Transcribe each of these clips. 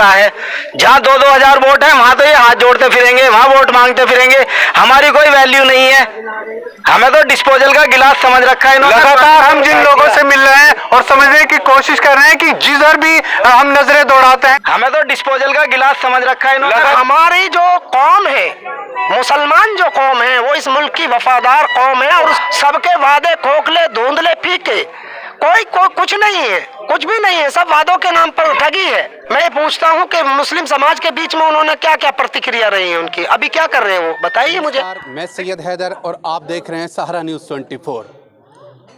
करा है? जहाँ 2-2 हजार वोट है वहां तो ये हाथ जोड़ते फिरेंगे, वहां वोट मांगते फिरेंगे, हमारी कोई वैल्यू नहीं है। हमें तो डिस्पोजल का गिलास समझ रखा है इन्होंने। लगातार हम जिन लोगों से मिल रहे हैं और समझने की कोशिश कर रहे हैं कि जिधर भी हम नजरें दौड़ाते हैं, हमें तो डिस्पोजल का गिलास समझ रखा है इन्होंने। हमारी जो कौम है, मुसलमान जो कौम है, वो इस मुल्क की वफादार कौम है और सबके वादे खोखले धुंधले फीके, कोई कुछ नहीं है, कुछ भी नहीं है, सब वादों के नाम पर ठगी है। मैं पूछता हूँ कि मुस्लिम समाज के बीच में उन्होंने क्या क्या प्रतिक्रिया रही है उनकी, अभी क्या कर रहे हैं वो, बताइए मुझे। मैं सैयद हैदर और आप देख रहे हैं सहारा न्यूज़ 24।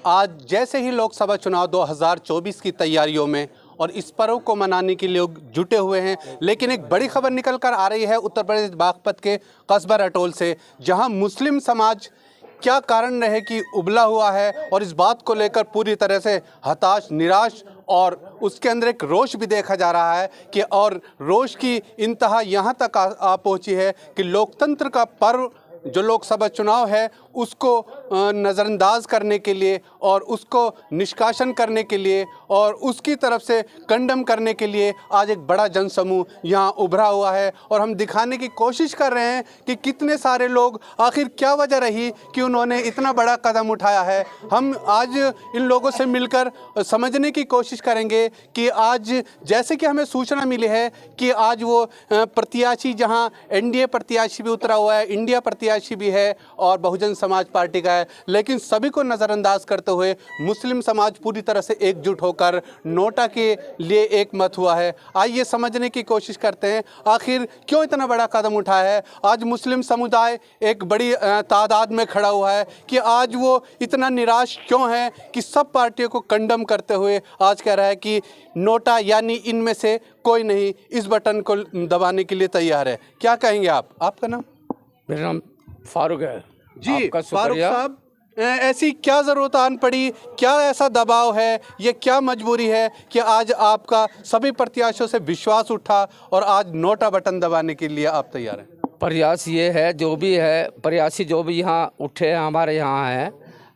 आज जैसे ही लोकसभा चुनाव 2024 की तैयारियों में और इस पर्व को मनाने के लिए लोग जुटे हुए हैं, लेकिन एक बड़ी खबर निकल कर आ रही है उत्तर प्रदेश बागपत के कस्बा रटोल से, जहां मुस्लिम समाज क्या कारण रहे कि उबला हुआ है और इस बात को लेकर पूरी तरह से हताश, निराश और उसके अंदर एक रोष भी देखा जा रहा है कि और रोष की इंतहा यहाँ तक आ पहुँची है कि लोकतंत्र का पर्व जो लोकसभा चुनाव है उसको नज़रअंदाज करने के लिए और उसको निष्कासन करने के लिए और उसकी तरफ से कंडम करने के लिए आज एक बड़ा जनसमूह यहाँ उभरा हुआ है। और हम दिखाने की कोशिश कर रहे हैं कि कितने सारे लोग, आखिर क्या वजह रही कि उन्होंने इतना बड़ा कदम उठाया है। हम आज इन लोगों से मिलकर समझने की कोशिश करेंगे कि आज जैसे कि हमें सूचना मिली है कि आज वो प्रत्याशी, जहाँ एनडीए प्रत्याशी भी उतरा हुआ है, इंडिया प्रत्याशी भी है और बहुजन समाज पार्टी का है, लेकिन सभी को नज़रअंदाज करते हुए मुस्लिम समाज पूरी तरह से एकजुट होकर नोटा के लिए एक मत हुआ है। आइए समझने की कोशिश करते हैं आखिर क्यों इतना बड़ा कदम उठाया है। आज मुस्लिम समुदाय एक बड़ी तादाद में खड़ा हुआ है कि आज वो इतना निराश क्यों है कि सब पार्टियों को कंडम करते हुए आज कह रहा है कि नोटा यानी इनमें से कोई नहीं इस बटन को दबाने के लिए तैयार है। क्या कहेंगे आप? आपका नाम? मेरा नाम फारूक है जी। फारूक साहब, ऐसी क्या ज़रूरत आन पड़ी, क्या ऐसा दबाव है, ये क्या मजबूरी है कि आज आपका सभी प्रत्याशियों से विश्वास उठा और आज नोटा बटन दबाने के लिए आप तैयार हैं? प्रयास ये है, जो भी है प्रयासी जो भी यहाँ उठे हैं हमारे यहाँ हैं,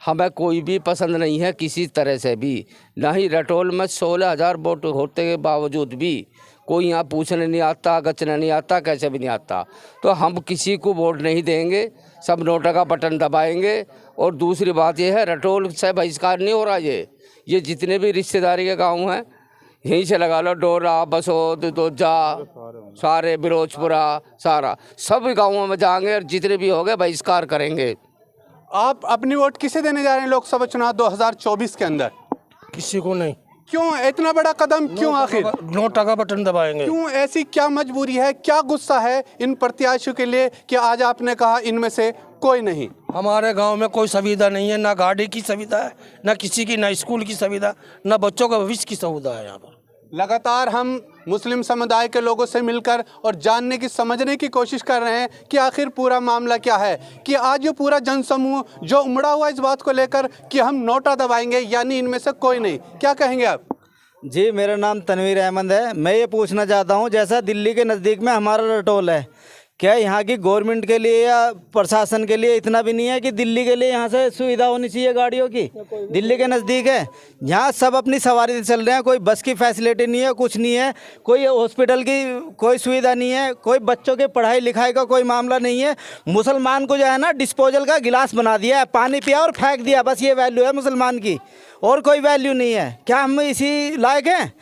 हमें कोई भी पसंद नहीं है किसी तरह से भी। ना ही रटोल में 16,000 वोट होते के बावजूद भी कोई यहाँ पूछने नहीं आता, गचने नहीं आता, कैसे भी नहीं आता। तो हम किसी को वोट नहीं देंगे, सब नोटा का बटन दबाएंगे। और दूसरी बात यह है, रटोल से बहिष्कार नहीं हो रहा। ये जितने भी रिश्तेदारी के गांव हैं यहीं से लगा लो, डोरा, बसोद, दोजा, सारे बिरोजपुरा, सारा सब गाँवों में जाएंगे और जितने भी हो गए बहिष्कार करेंगे। आप अपनी वोट किसे देने जा रहे हैं लोकसभा चुनाव 2024 के अंदर? किसी को नहीं। क्यों इतना बड़ा कदम, क्यों आखिर नोटा का बटन दबाएंगे? क्यों? ऐसी क्या मजबूरी है, क्या गुस्सा है इन प्रत्याशियों के लिए कि आज आपने कहा इनमें से कोई नहीं? हमारे गांव में कोई सुविधा नहीं है, ना गाड़ी की सुविधा है, ना किसी की, ना स्कूल की सुविधा, ना बच्चों का भविष्य की सुविधा है। यहाँ पर लगातार हम मुस्लिम समुदाय के लोगों से मिलकर और जानने की, समझने की कोशिश कर रहे हैं कि आखिर पूरा मामला क्या है, कि आज ये पूरा जनसमूह जो उमड़ा हुआ इस बात को लेकर कि हम नोटा दबाएंगे यानी इनमें से कोई नहीं। क्या कहेंगे आप? जी, मेरा नाम तनवीर अहमद है। मैं ये पूछना चाहता हूँ, जैसा दिल्ली के नज़दीक में हमारा रटोल है, क्या यहाँ की गवर्नमेंट के लिए या प्रशासन के लिए इतना भी नहीं है कि दिल्ली के लिए यहाँ से सुविधा होनी चाहिए गाड़ियों की? दिल्ली के नज़दीक है, यहाँ सब अपनी सवारी से चल रहे हैं, कोई बस की फैसिलिटी नहीं है, कुछ नहीं है, कोई हॉस्पिटल की कोई सुविधा नहीं है, कोई बच्चों के पढ़ाई लिखाई का कोई मामला नहीं है। मुसलमान को जो है ना डिस्पोजल का गिलास बना दिया है, पानी पिया और फेंक दिया, बस ये वैल्यू है मुसलमान की, और कोई वैल्यू नहीं है। क्या हम इसी लायक हैं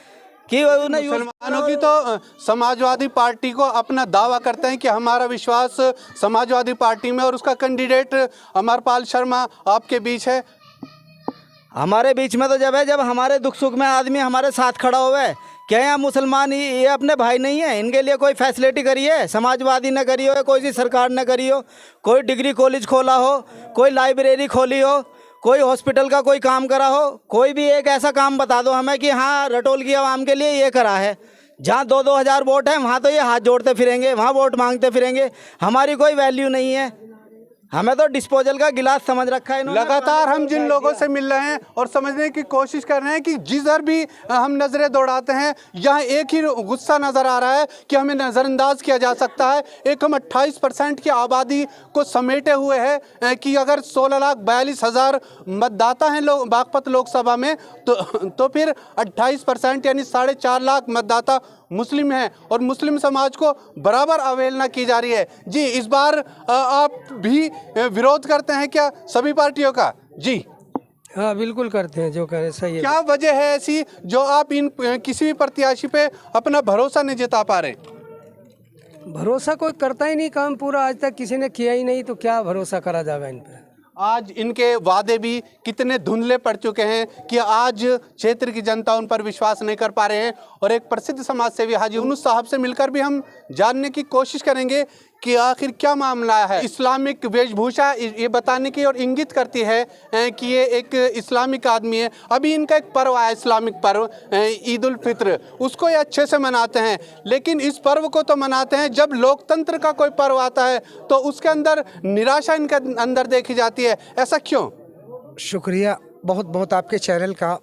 कि मुसलमानों की तो समाजवादी पार्टी को अपना दावा करते हैं कि हमारा विश्वास समाजवादी पार्टी में और उसका कैंडिडेट अमरपाल शर्मा आपके बीच है। हमारे बीच में तो जब है, जब हमारे दुख सुख में आदमी हमारे साथ खड़ा हुआ है। क्या यहाँ मुसलमान ये अपने भाई नहीं है? इनके लिए कोई फैसिलिटी करी है? समाजवादी ने करी हो, कोई सी सरकार ने करी हो, कोई डिग्री कॉलेज खोला हो, कोई लाइब्रेरी खोली हो, कोई हॉस्पिटल का कोई काम करा हो? कोई भी एक ऐसा काम बता दो हमें कि हाँ रटोल की आवाम के लिए ये करा है। जहाँ 2-2 हज़ार वोट हैं वहाँ तो ये हाथ जोड़ते फिरेंगे, वहाँ वोट मांगते फिरेंगे, हमारी कोई वैल्यू नहीं है। हमें तो डिस्पोजल का गिलास समझ रखा है इन्होंने। लगातार हम जिन लोगों से मिल रहे हैं और समझने की कोशिश कर रहे हैं कि जिधर भी हम नज़रें दौड़ाते हैं यहाँ एक ही गुस्सा नज़र आ रहा है कि हमें नज़रअंदाज किया जा सकता है। एक हम 28% की आबादी को समेटे हुए हैं कि अगर 16,42,000 मतदाता हैं बागपत लोकसभा में तो फिर 28% यानी 4.5 लाख मतदाता मुस्लिम हैं और मुस्लिम समाज को बराबर अवहेलना की जा रही है। जी, इस बार आप भी विरोध करते हैं क्या सभी पार्टियों का? जी हाँ, बिल्कुल करते हैं, जो करें सही है। क्या वजह है ऐसी जो आप इन किसी भी प्रत्याशी पे अपना भरोसा नहीं जता पा रहे? भरोसा कोई करता ही नहीं, काम पूरा आज तक किसी ने किया ही नहीं, तो क्या भरोसा करा जाएगा इन पर। आज इनके वादे भी कितने धुंधले पड़ चुके हैं कि आज क्षेत्र की जनता उन पर विश्वास नहीं कर पा रहे हैं। और एक प्रसिद्ध समाज सेवी हाजी यूनुस साहब से मिलकर भी हम जानने की कोशिश करेंगे कि आखिर क्या मामला है। इस्लामिक वेशभूषा ये बताने की और इंगित करती है कि ये एक इस्लामिक आदमी है। अभी इनका एक पर्व आया, इस्लामिक पर्व ईद उल फित्र, उसको ये अच्छे से मनाते हैं। लेकिन इस पर्व को तो मनाते हैं, जब लोकतंत्र का कोई पर्व आता है तो उसके अंदर निराशा इनके अंदर देखी जाती है। ऐसा क्यों? शुक्रिया बहुत बहुत आपके चैनल का।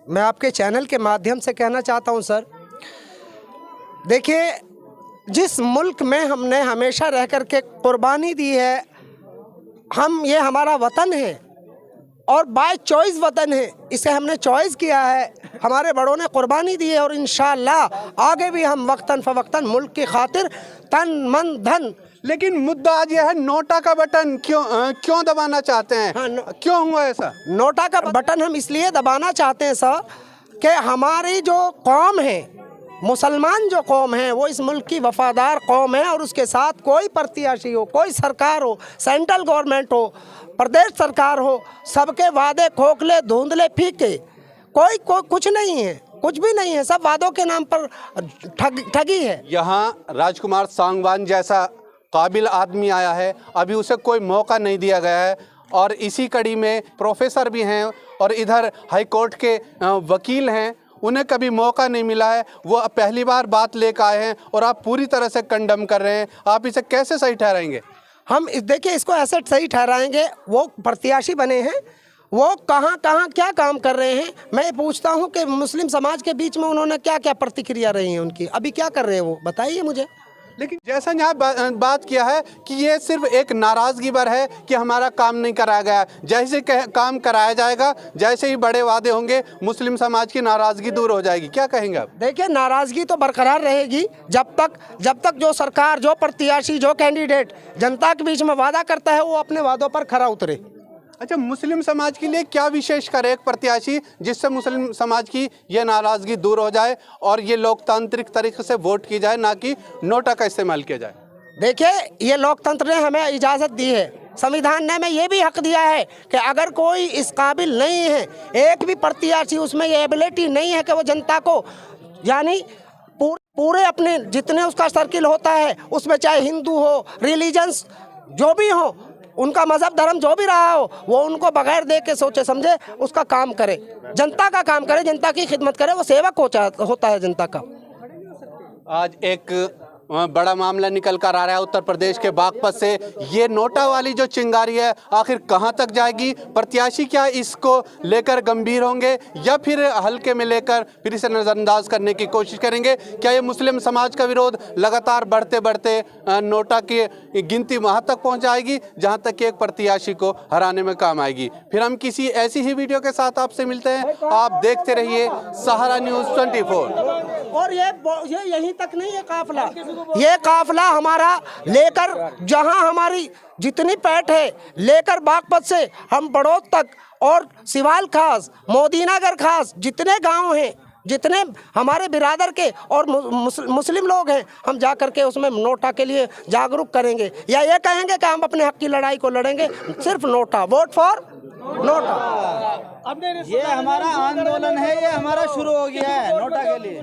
मैं आपके चैनल के माध्यम से कहना चाहता हूं सर, देखिए जिस मुल्क में हमने हमेशा रह कर के कुर्बानी दी है, ये हमारा वतन है और बाय चॉइस वतन है, इसे हमने चॉइस किया है, हमारे बड़ों ने कुर्बानी दी है और इंशाअल्लाह आगे भी हम वक्तन फ़वक्तन मुल्क की खातिर तन मन धन। लेकिन मुद्दा आज यह है, नोटा का बटन क्यों दबाना चाहते हैं? हाँ, क्यों हुआ ऐसा? नोटा का बटन हम इसलिए दबाना चाहते हैं सर कि हमारी जो कौम है, मुसलमान जो कौम है, वो इस मुल्क की वफादार कौम है और उसके साथ कोई प्रत्याशी हो, कोई सरकार हो, सेंट्रल गवर्नमेंट हो, प्रदेश सरकार हो, सबके वादे खोखले धुंधले फीके, कोई कुछ नहीं है, कुछ भी नहीं है, सब वादों के नाम पर ठगी है। यहाँ राजकुमार सांगवान जैसा काबिल आदमी आया है, अभी उसे कोई मौका नहीं दिया गया है। और इसी कड़ी में प्रोफेसर भी हैं और इधर हाई कोर्ट के वकील हैं, उन्हें कभी मौका नहीं मिला है। वो पहली बार बात लेकर आए हैं और आप पूरी तरह से कंडम कर रहे हैं। आप इसे कैसे सही ठहराएंगे? हम देखिए इसको ऐसे सही ठहराएंगे, वो प्रत्याशी बने हैं, वो कहाँ क्या काम कर रहे हैं। मैं पूछता हूँ कि मुस्लिम समाज के बीच में उन्होंने क्या क्या प्रतिक्रिया रही है उनकी, अभी क्या कर रहे हैं वो बताइए मुझे। लेकिन जैसा यहाँ बात किया है कि ये सिर्फ एक नाराज़गी भर है कि हमारा काम नहीं कराया गया। जैसे काम कराया जाएगा, जैसे ही बड़े वादे होंगे, मुस्लिम समाज की नाराज़गी दूर हो जाएगी। क्या कहेंगे आप? देखिए नाराज़गी तो बरकरार रहेगी जब तक जो सरकार, जो प्रत्याशी, जो कैंडिडेट जनता के बीच में वादा करता है वो अपने वादों पर खरा उतरे। अच्छा, मुस्लिम समाज के लिए क्या विशेष करे एक प्रत्याशी जिससे मुस्लिम समाज की ये नाराज़गी दूर हो जाए और ये लोकतांत्रिक तरीके से वोट की जाए, ना कि नोटा का इस्तेमाल किया जाए? देखिए ये लोकतंत्र ने हमें इजाज़त दी है, संविधान ने हमें ये भी हक दिया है कि अगर कोई इस काबिल नहीं है, एक भी प्रत्याशी उसमें ये एबिलिटी नहीं है कि वो जनता को, यानी पूरे अपने जितने उसका सर्किल होता है उसमें, चाहे हिंदू हो, रिलीजन्स जो भी हो, उनका मजहब धर्म जो भी रहा हो, वो उनको बगैर देख के सोचे समझे उसका काम करे, जनता का काम करे, जनता की खिदमत करे, वो सेवक होता है जनता का। आज एक बड़ा मामला निकल कर आ रहा है उत्तर प्रदेश के बागपत से। ये नोटा वाली जो चिंगारी है आखिर कहां तक जाएगी? प्रत्याशी क्या इसको लेकर गंभीर होंगे या फिर हल्के में लेकर फिर इसे नज़रअंदाज करने की कोशिश करेंगे? क्या ये मुस्लिम समाज का विरोध लगातार बढ़ते बढ़ते नोटा की गिनती वहां तक पहुंच जाएगी जहां तक कि एक प्रत्याशी को हराने में काम आएगी? फिर हम किसी ऐसी ही वीडियो के साथ आपसे मिलते हैं। आप देखते रहिए सहारा न्यूज़ 24। और ये यहीं तक नहीं है काफिला, ये काफिला हमारा लेकर जहां हमारी जितनी पैठ है, लेकर बागपत से हम बड़ौद तक और सिवाल खास, मोदीनगर खास, जितने गांव हैं, जितने हमारे बिरादर के और मुस्लिम लोग हैं, हम जा कर के उसमें नोटा के लिए जागरूक करेंगे, या ये कहेंगे कि हम अपने हक की लड़ाई को लड़ेंगे, सिर्फ नोटा, वोट फॉर नोटा। ये हमारा आंदोलन है, ये हमारा शुरू हो गया है नोटा के लिए।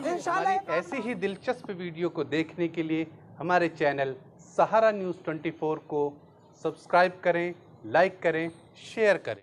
ऐसी ही दिलचस्प वीडियो को देखने के लिए हमारे चैनल सहारा न्यूज़ 24 को सब्सक्राइब करें, लाइक करें, शेयर करें।